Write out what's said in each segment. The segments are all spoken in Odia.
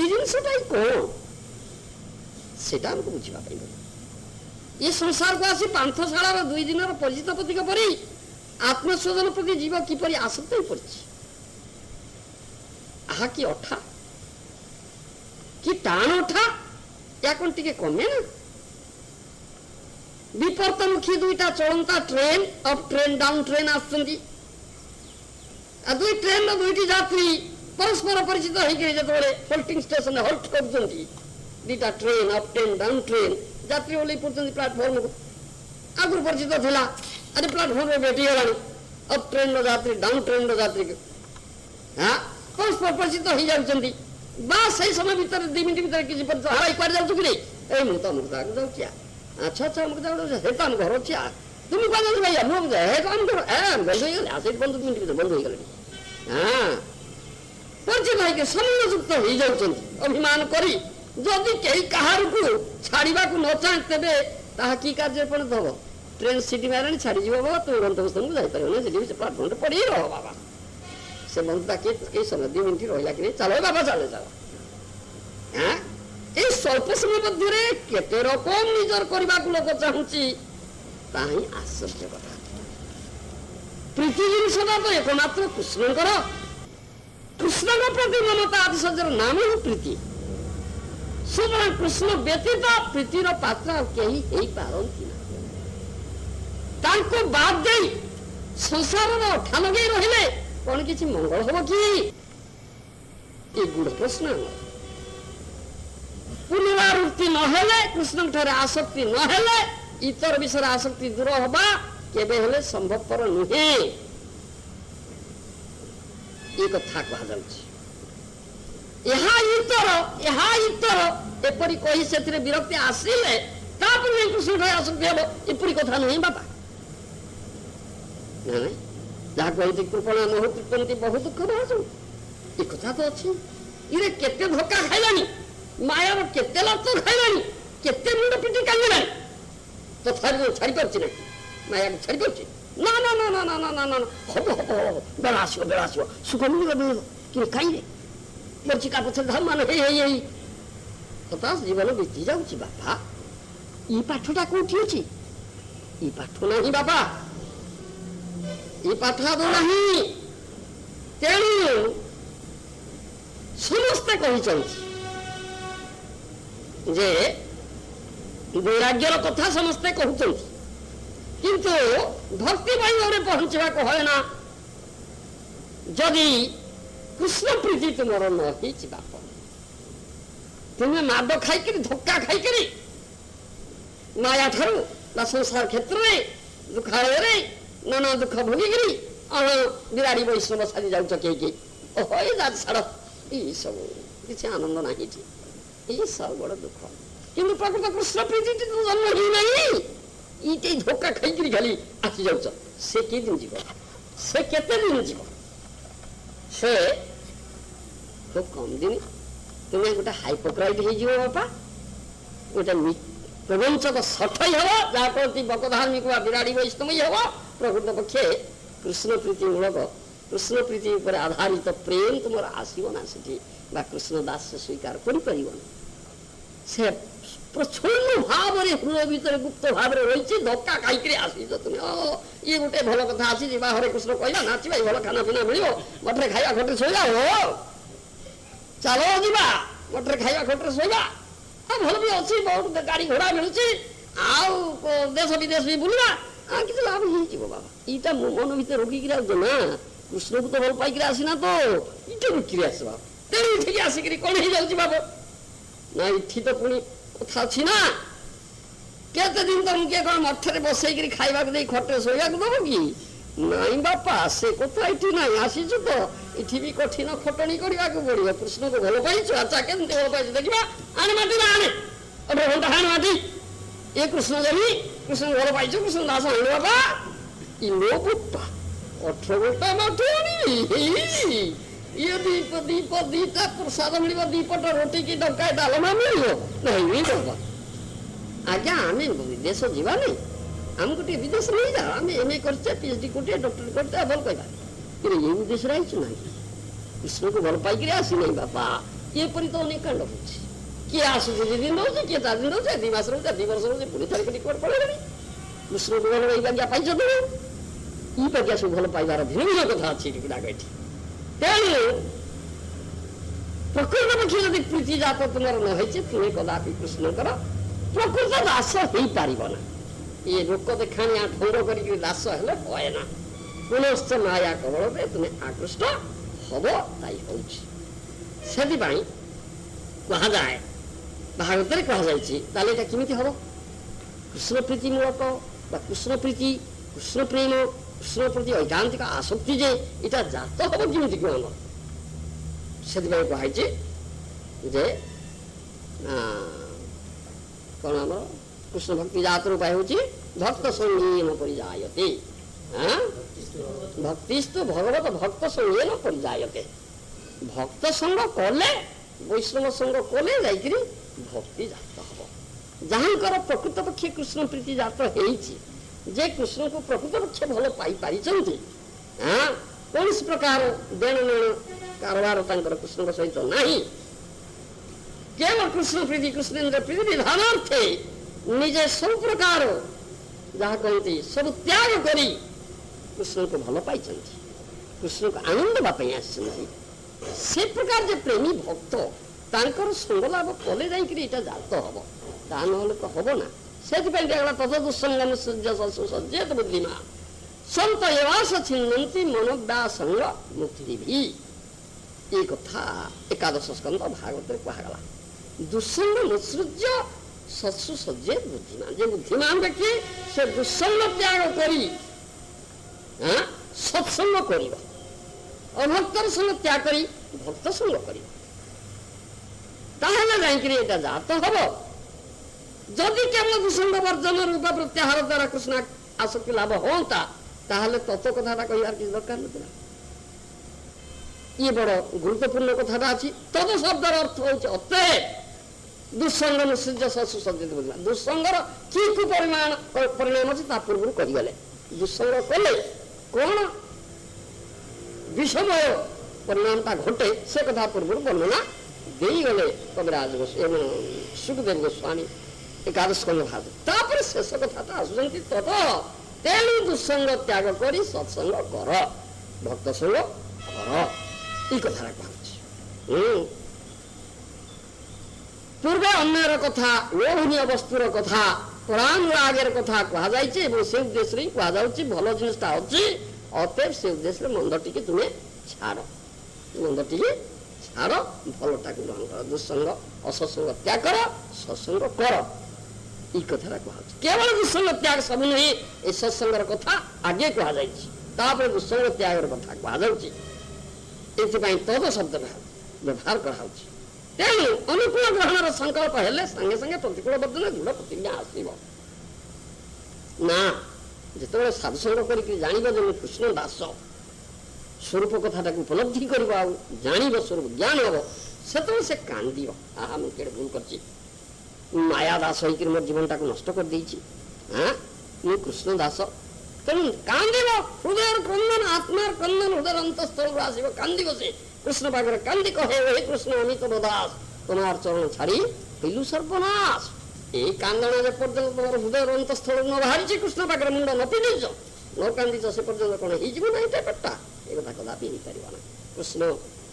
ପ୍ରୀତି ଜିନିଷଟା କଣ ସେଟା ଆମକୁ ବୁଝିବା ପାଇଁ ପଡ଼ିବ। ଏ ସଂସାରକୁ ଆସି ପାନ୍ଥଶାଳାର 2 ଦିନର ପରିଚିତ ପଥିକ ପରି ଆତ୍ମସ୍ୱଜନ ପ୍ରତି ଜୀବ କିପରି ଆସକ୍ତ ହୋଇ ପଡ଼ିଛି। ଆହା କି ଅଠା, କି ଟାଣ ଅଠା, ଏହା କଣ ଟିକେ କମେ ନା? ବିପର୍ତ୍ତମୁଖୀ 2ଟା ଚଳନ୍ତା train, up train down train ଆସୁଛନ୍ତି। ଦୁଇ ଟ୍ରେନର 2ଟି ଯାତ୍ରୀ ପରସ୍ପର ପରିଚିତ ହେଇକି ଯେତେବେଳେ ହୋଲ୍ଟିଂ ଷ୍ଟେସନରେ ହୋଲ୍ଟ କରୁଛନ୍ତି, 2ଟା train up train down train, ଯାତ୍ରୀ ଓହ୍ଲେଇ ପଡୁଛନ୍ତି ପ୍ଲାଟଫର୍ମକୁ। ଆଗରୁ ପରିଚିତ ଥିଲା, ଆଜି ପ୍ଲାଟଫର୍ମରେ ଭେଟିଗଲାଣି ଅପ୍ ଟ୍ରେନର ଯାତ୍ରୀ ଡାଉନ ଟ୍ରେନର ଯାତ୍ରୀକୁ। ପରସ୍ପର ପରିଚିତ ହେଇଯାଉଛନ୍ତି। ବା ସେଇ ସମୟ ଭିତରେ 2 ମିନିଟ୍ ଭିତରେ କିଛି ପରିଚିତ ହାରାଇ କୁଆଡ଼େ ଯାଉଛୁ କି? ଏଇ ମୁଁ ତ ଅମୁକ ଜାଗାକୁ ଯାଉଛି। ଆଚ୍ଛା ଆଚ୍ଛା ଅମୁକ ଜାଗାକୁ ଯାଉଛି, ହେ ତ ଆମ ଘର ଅଛି। তুমি কোন যাচ্ছ ভাইয়া? মুখ হ্যাঁ কাম করো, হ্যাঁ বন্ধ হয়ে গেলে আসে 15 মিনিট ভিতরে বন্ধ হয়ে গেলেনি। হ্যাঁ পরিচিত হয়ে সম্মানযুক্ত হয়ে যাচ্ছেন অভিমান করি। যদি কেহি কাহারକୁ ছাড়িବାକୁ ନ ଚାହେଁ ତେବେ ତାହା କି କାର୍ଯ୍ୟରେ ପରିଣତ ହବ? ଟ୍ରେନ ସିଟି ମାରିଲାଣି, ଛାଡ଼ିଯିବ ବାବା, ତୁମ ଗନ୍ତବ୍ୟସ୍ଥାନକୁ ଯାଇପାରିବ ନା, ସେଠି ସେ ପ୍ଲାଟଫର୍ମରେ ପଡ଼ିକି ରହ ବାବା। ସେ ବନ୍ଧୁଟା କେହି ସମୟ 2 ମିନିଟ୍ ରହିଲା କି ନାହିଁ, ଚାଲ ବାବା ଚାଲ ଚାଲ। এই স্বল্প সময় মধ্যে কেতে রকম নিজর କରିବାକୁ লোক ଚାହୁଁଛି, ତାହା ହିଁ ଆଶ୍ଚର୍ଯ୍ୟ କଥା। ପ୍ରୀତି ଜିନିଷଟା ତ ଏକମାତ୍ର କୃଷ୍ଣଙ୍କର। କୃଷ୍ଣଙ୍କ ପ୍ରତି ମମତା ଆତିଶଯ୍ୟର ନାମ ହିଁ ପ୍ରୀତି। ସୁତରାଂ କୃଷ୍ଣ ବ୍ୟତୀତ ପ୍ରୀତିର ପାତ୍ର ଆଉ କେହି ହେଇପାରନ୍ତି ନା। ତାଙ୍କୁ ବାଦ ଦେଇ ସଂସାରର ଅଠା ଲଗେଇ ରହିଲେ କଣ କିଛି ମଙ୍ଗଳ ହବ କି? ଏ ଗୁଡ଼ ପ୍ରଶ୍ନ। ପୁନରାବୃତ୍ତି ନହେଲେ, କୃଷ୍ଣଙ୍କଠାରେ ଆସକ୍ତି ନହେଲେ, ଇତର ବିଷୟରେ ଆସକ୍ତି ଦୂର ହବା କେବେ ହେଲେ ସମ୍ଭବପର ନୁହେଁ। ଏ କଥା କୁହାଯାଉଛି। ଏହା ଇତର ଏପରି କହି ସେଥିରେ ବିରକ୍ତି ଆସିଲେ ତାପରେ କୃଷ୍ଣଠାରେ ଆସକ୍ତି ହେବ, ଏପରି କଥା ନୁହେଁ ବାପା। ଯାହା କହନ୍ତି କୃପଣା ମହୋତ୍ପନ୍ତି ବହୁ ଦୁଃଖ ଭାଷୁ, ଏ କଥା ତ ଅଛି। ଇରେ କେତେ ଧକ୍କା ଖାଇଲାଣି, ମାୟାର କେତେ ଲାତ ଖାଇଲାଣି, କେତେ ମୁଣ୍ଡ ପିଟି କାନ୍ଦିଲାଣି, ତଥାପି ଛାଡ଼ି ପାରୁଛି ନା? ମାୟାକୁ ଛାଡ଼ି ପାରୁଛି? ନା ନା ନା ନା ନା ନା ନା ନା ହବ ହବ ହବ, ବେଳ ଆସିବ ସୁଖ ମିଳିବ କିନ୍ତୁ କାହିଁରେ ମରିଚିକା ପଛରେ ଧାମ ମାନେ ହେଇ ହେଇ ହେଇ ହତାଶ ଜୀବନ ବିତି ଯାଉଛି। ବାପା ଇ ପାଠଟା କୋଉଠି ଅଛି? ଇ ପାଠ ନାହିଁ ବାପା, ଇ ପାଠ ଆଦୌ ନାହିଁ। ତେଣୁ ସମସ୍ତେ କହିଛନ୍ତି ଯେ ବୈରାଗ୍ୟର କଥା ସମସ୍ତେ କହୁଛନ୍ତି, କିନ୍ତୁ ଭକ୍ତି ବୈଭବରେ ପହଞ୍ଚିବାକୁ ହୁଏ ନା ଯଦି କୃଷ୍ଣ ପ୍ରୀତି ତୁମର ନ ହେଇଛି। ବାପ ତୁମେ ମାଦ ଖାଇକିରି ଧକ୍କା ଖାଇକିରି ମାୟା ଠାରୁ ବା ସଂସାର କ୍ଷେତ୍ରରେ ଦୁଃଖାଳୟରେ ନାନା ଦୁଃଖ ଭୋଗିକିରି ବିରାଡ଼ି ବୈଷ୍ଣବ ସାଜି ଯାଉଛ କେହି କେହି। ଓହୋ ଏ ଛାଡ଼, ଏଇ ସବୁ କିଛି ଆନନ୍ଦ ନାହିଁ, ଏଇ ସବୁ ବଡ଼ ଦୁଃଖ। କିନ୍ତୁ ପ୍ରକୃତ କୃଷ୍ଣ ପ୍ରୀତି ଜନ୍ମ ହେଇନାହିଁ, ଇଟେ ଧୋକା ଖାଇକିରି ଖାଲି ଆସି ଯାଉଛ। ସେ କି ଦିନ ଯିବ? ସେ କେତେ ଦିନ ଯିବ? ସେ খুব কম দিন তুমি গোটে হাইপোক্রাইট হয়ে যাব বাপা, গোটে প্রবঞ্চক সঠই হব, যা প্রতি বকধার্মিক বা বিরাড়ি বৈষ্ণবী হব। প্রকৃত পক্ষে কৃষ্ণ প্রীতি মূলক, কৃষ্ণ প্রীতি উপরে আধারিত প্রেম তোমার আসব না সেটি, বা কৃষ্ণ দাস স্বীকার করিপার না। সে প্রচ্ছন্ন ভাবে হৃদয় ভিতরে গুপ্ত ভাবে রয়েছে, ধক্কা খাইকি আসিছ তুমি। ইয়ে গোটে ভাল কথা আছে, যা হরে কৃষ্ণ কহা নাচবা, ভাল খানা পিনা মিলব, ঘটে খাইবা ঘটে শোয়া, চালো যা ঘটে খাইবা ঘটে শোয়া। ভাল বি অছি, বহুত গাড়ি ঘোড়া মিলুଛି, ଆଉ ଦେଶ ବିଦେଶ ବି ବୁଲିବା, କିଛି ଲାଭ ହେଇଯିବ ବାବା। ଏଇଟା ମନ ଭିତରେ ରୋକିକିରି ଆସୁଛ ନା, କୃଷ୍ଣକୁ ତ ଭଲ ପାଇକିରି ଆସିନା ତ, ଏଇଟା ରୋକିକିରି ଆସ ବାବା। ତେଣୁ ଏଠିକି ଆସିକିରି କଣ ହେଇଯାଉଛି ବାବା ନା, ଏଠି ତ ପୁଣି କଥା ଅଛି ନା, କେତେ ଦିନ ତମକୁ କଣ ମଠରେ ବସେଇକିରି ଖାଇବାକୁ ଦେଇ ଖଟରେ ଶୋଇବାକୁ ଦବ କି? ନାଇଁ ବାପା, ସେ କଥା ଏଠି ନାହିଁ। ଆସିଛୁ ତ ଏଠି ବି କଠିନ ଖଟଣି କରିବାକୁ ପଡିବ। କୃଷ୍ଣକୁ ଭଲ ପାଇଛୁ, ଆଚ୍ଛା କେମିତି ଭଲ ପାଇଛୁ ଦେଖିବା, ଆଣେ ମାଟି ନା ଆଣେ, ଅଠର ଘଣ୍ଟା ହାଣ ମାଟି, ଏ କୃଷ୍ଣ ଦେବୀ, କୃଷ୍ଣ ଭଲ ପାଇଛୁ, କୃଷ୍ଣ ଦାସ ଆଣିବ ବାପା। ଇଲୋ ବୋପା, 18 ଘଣ୍ଟା ମାଟି ଆଣିବି, ଇଏ ଦିଟା ପ୍ରସାଦ ମିଳିବ, 2 ପଟ ରୋଟି କି ଡଙ୍କା ଡାଲମା ମିଳିବ? ନାଇଁ ବାବା, ଆଜ୍ଞା ଆମେ ବିଦେଶ ଯିବାନି, ଆମକୁ ଟିକେ ବିଦେଶ ନେଇଯାଅ, ଆମେ MA କରିଛେ, PhD କରୁଛେ, ଡକ୍ଟର କରୁଛେ, ଭଲ କହିବା। ଏଇ ଉଦ୍ଦେଶ୍ୟରେ ଆଇଛୁ ନାହିଁ, କୃଷ୍ଣକୁ ଭଲ ପାଇକିରି ଆସିନାହିଁ ବାପା। ଏପରି ତ ଅନେକ କାଣ୍ଡ ହଉଛି। କିଏ ଆସୁଛି 2 ଦିନ ରହୁଛି, କିଏ 4 ଦିନ ରହୁଛି, 2 ମାସ ରହୁଛି, 2 ବର୍ଷ ରହୁଛି, ପୁଣି ଥରେ କରି କୁଆଡ଼େ ପଳେଇଲେଣି। କୃଷ୍ଣଙ୍କୁ ଭଲ ଏଇ ବାଗିଆ ପାଇଛନ୍ତି, ଇ ବାଗିଆ ସବୁ ଭଲ ପାଇବାର ଭିନ୍ନ ଭିନ୍ନ କଥା ଅଛି ଗୁଡ଼ାକ ଏଠି। ତେଣୁ ପ୍ରକୃତ ପକ୍ଷେ ଯଦି ପ୍ରୀତି ଜାତ ତୁମର ନ ହେଇଛି, ତୁମେ କଦାପି କୃଷ୍ଣଙ୍କର ପ୍ରକୃତ ଦାସ ହେଇପାରିବ ନା। ଏ ଲୋକ ଦେଖାଣିଆ ଢଙ୍ଗ କରିକି ଦାସ ହେଲେ ହୁଏ ନା। ପୁନଶ୍ଚ ମାୟା କବଳରେ ତୁମେ ଆକୃଷ୍ଟ ହବ, ତାଇ ହଉଛି। ସେଥିପାଇଁ କୁହାଯାଏ, ଭାଗବତରେ କୁହାଯାଇଛି, ତାହେଲେ ଏଇଟା କେମିତି ହବ? କୃଷ୍ଣ ପ୍ରୀତି ମୂଳକ ବା କୃଷ୍ଣ ପ୍ରୀତି, କୃଷ୍ଣ ପ୍ରେମ, କୃଷ୍ଣ ପ୍ରତି ଐକାନ୍ତିକ ଆସକ୍ତି ଯେ ଏଇଟା ଜାତ ହବ କେମିତି କୁହ ଆମର? ସେଥିପାଇଁ କୁହାଯାଇଛି ଯେ କଣ ଆମର କୃଷ୍ଣ ଭକ୍ତି ଜାତର ଉପାୟ ହଉଛି ଭକ୍ତ ସଙ୍ଗେନ ପରିଜାୟତେ। ଭକ୍ତିସ୍ତୁ ଭଗବତ ଭକ୍ତ ସଙ୍ଗେନ ପରିଜାୟତେ। ଭକ୍ତ ସଙ୍ଗ କଲେ, ବୈଷ୍ଣବ ସଙ୍ଗ କଲେ ଯାଇକିରି ଭକ୍ତି ଜାତ ହବ। ଯାହାଙ୍କର ପ୍ରକୃତ ପକ୍ଷେ କୃଷ୍ଣ ପ୍ରୀତି ଜାତ ହେଇଛି, ଯେ କୃଷ୍ଣଙ୍କୁ ପ୍ରକୃତ ପକ୍ଷେ ଭଲ ପାଇପାରିଛନ୍ତି, କୌଣସି ପ୍ରକାର ଦେଣ ନେଣ କାରବାର ତାଙ୍କର କୃଷ୍ଣଙ୍କ ସହିତ ନାହିଁ, କେବଳ କୃଷ୍ଣ ପ୍ରୀତି କୃଷ୍ଣେନ୍ଦ୍ର ପ୍ରୀତି ବିଧାନାର୍ଥେ ନିଜେ ସବୁ ପ୍ରକାର ଯାହା କହନ୍ତି ସବୁ ତ୍ୟାଗ କରି କୃଷ୍ଣଙ୍କୁ ଭଲ ପାଇଛନ୍ତି, କୃଷ୍ଣଙ୍କୁ ଆନନ୍ଦ ଦେବା ପାଇଁ ଆସିଛନ୍ତି, ସେ ପ୍ରକାର ଯେ ପ୍ରେମୀ ଭକ୍ତ ତାଙ୍କର ସଙ୍ଗ ଲାଭ କଲେ ଯାଇକିରି ଏଇଟା ଜାତ ହବ, ତା ନହେଲେ ତ ହବ ନା। ସେଥିପାଇଁ ଦିଆଗଲା ତଥ ଦୁଃସଙ୍ଗମ ସୂର୍ଯ୍ୟ ଶଶୁ ସଜ୍ଜେତ ବୁଦ୍ଧିମା ସନ୍ତ ଏବାସ ଛିନ୍ନନ୍ତି ମନୋବ୍ୟାସଙ୍ଗ ମୁକ୍ତିଭି। এই কথা একাদশ স্কন্ধ ভাগবতের কুহগলা। দুঃসঙ্গ মুৎসৃজ্য শস্যু সজ্জে বুদ্ধিমান। যে বুদ্ধিমান ব্যক্তি সে দুঃসঙ্গ ত্যাগ করি সৎসঙ্গ করিব, অভক্তর সঙ্গ ত্যাগ করি ভক্ত সঙ্গ করিব, তাহলে যাইকি এটা জাত হব। যদি কেবল দুঃসঙ্গ বর্জন রূপ প্রত্যাহার দ্বারা কৃষ্ণ আসক্তি লাভ হতা, তাহলে তত কথাটা কহিবার কিছু দরকার নথিলা। ইয়ে বড় গুরুত্বপূর্ণ কথাটা আছে। তদ শব্দের অর্থ হচ্ছে অতএব দুঃসঙ্গ নিঃসৃজ্য শস্য সজ্জিত বুঝলা। দুঃসঙ্গর কি কি পরিণাম আছে তা পূর্ব করিগলে। দুঃসঙ্গ কলে কোন বিষময় পরিণামটা ঘটে সে কথা পূর্ব বর্ণনা ଦେଇଗଲେ କବିରାଜ ସୁଖଦେବ ଗୋସ୍ୱାମୀ ଏକାଦଶ ସ୍କନ୍ଧ ଭାଗ। ତାପରେ ଶେଷ କଥାଟା ଆସୁଛନ୍ତି ତତ ତେଣୁ ଦୁଃସଙ୍ଗ ତ୍ୟାଗ କରି ସତ୍ସଙ୍ଗ କର, ଭକ୍ତ ସଙ୍ଗ କର। এই কথাটা କୁହାଉଛି। ପୂର୍ବେ ଅନ୍ୟର କଥା, ଲୋଭନୀୟ ବସ୍ତୁର କଥା, ପରାନୁରାଗର କଥା କୁହାଯାଇଛି ଏବଂ ସେ ଉଦ୍ଦେଶ୍ୟରେ ହିଁ କୁହାଯାଉଛି ଭଲ ଜିନିଷଟା ଅଛି, ଅତଏବ ସେ ଉଦ୍ଦେଶ୍ୟରେ ମନ୍ଦ ଟିକେ ତୁମେ ଛାଡ଼, ମନ୍ଦ ଟିକେ ଛାଡ଼, ଭଲଟାକୁ ଗ୍ରହଣ କର। ଦୁଃସଙ୍ଗ ଅସତ୍ସଙ୍ଗ ତ୍ୟାଗ କର, ସତ୍ସଙ୍ଗ କର। এই কথাটা କୁହାଯାଉଛି। କେବଳ ଦୁଃସଙ୍ଗ ତ୍ୟାଗ ସବୁ ନୁହେଁ, ଏ ସତ୍ସଙ୍ଗର କଥା ଆଗେ କୁହାଯାଇଛି, ତାପରେ ଦୁଃସଙ୍ଗ ତ୍ୟାଗର କଥା କୁହାଯାଉଛି। ଏଥିପାଇଁ ତଦ ଶବ୍ଦ ବ୍ୟବହାର କରାଯାଉଛି। ତେଣୁ ଅନୁକୂଳ ଗ୍ରହଣର ସଂକଳ୍ପ ହେଲେ ସାଙ୍ଗେ ସାଙ୍ଗେ ପ୍ରତିକୂଳ ବର୍ଜନ ଦୃଢ଼ ପ୍ରତିଜ୍ଞା ଆସିବ ନା। ଯେତେବେଳେ ସାଧୁସଙ୍ଗ କରିକି ଜାଣିବ ଯେ ମୁଁ କୃଷ୍ଣ ଦାସ, ସ୍ୱରୂପ କଥାଟାକୁ ଉପଲବ୍ଧି କରିବ, ଆଉ ଜାଣିବ, ସ୍ୱରୂପ ଜ୍ଞାନ ହବ, ସେତେବେଳେ ସେ କାନ୍ଦିବ, ଆହା ମୁଁ କେଡ଼େ ଭୁଲ କରିଛି, ମାୟା ଦାସ ହେଇକିରି ମୋର ଜୀବନଟାକୁ ନଷ୍ଟ କରିଦେଇଛି, ମୁଁ କୃଷ୍ଣ ଦାସ। ତେଣୁ କାନ୍ଦିବ, ହୃଦୟର କ୍ରନ୍ଦନ, ଆତ୍ମାର କ୍ରନ୍ଦନ ହୃଦୟର ଅନ୍ତଃସ୍ଥଳରୁ ଆସିବ, କାନ୍ଦିବ ସେ କୃଷ୍ଣ ପାଖରେ କାନ୍ଦି କହେ, ହେ କୃଷ୍ଣ আমি তব দাস, তোমার চরণ ছাড়ি হইলু সর্বনাশ। এই কান্দনা যে পর্যন্ত তোমার হৃদয়ର ଅନ୍ତଃସ୍ଥଳରୁ ନ ବାହାରିଛି, କୃଷ୍ଣ ପାଖରେ ମୁଣ୍ଡ ନ ପିନ୍ଧିଛ, ନ କାନ୍ଦିଛ, ସେ ପର୍ଯ୍ୟନ୍ତ କଣ ହେଇଯିବ ନା ଏଇଟା ପେଟା? ଏ କଥା କଦାପି ହେଇପାରିବ ନା। କୃଷ୍ଣ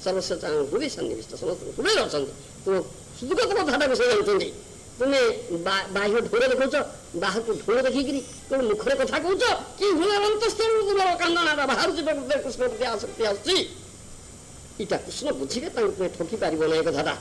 ସର୍ବସ୍ୱ ହୃଦୟ ସନ୍ନିବିଷ୍ଟ, ସମସ୍ତଙ୍କୁ ହୃଦୟରେ ଅଛନ୍ତି। ତୁମ ସୁଦୁଗତ କଥାଟାକୁ ସେ ଜାଣିଛନ୍ତି। ତୁମେ ବାହ୍ୟ ଢୋଳ ଦେଖାଉଛ, ବାହାରକୁ ଢୋଳ ଦେଖିକିରି ତୁମେ ମୁଖରେ କଥା କହୁଛ, କି ହୃଦୟର ଅନ୍ତଃସ୍ଥଳରୁ ତୁମର କାନ୍ଦଣାଟା ବାହାରୁଛି, କୃଷ୍ଣ ପ୍ରତି ଆସକ୍ତି ଆସୁଛି। ଏଇଟା କୃଷ୍ଣ ବୁଝିବେ, ତାଙ୍କୁ ତୁମେ ଠକି ପାରିବ ନା ଏ କଥାଟା।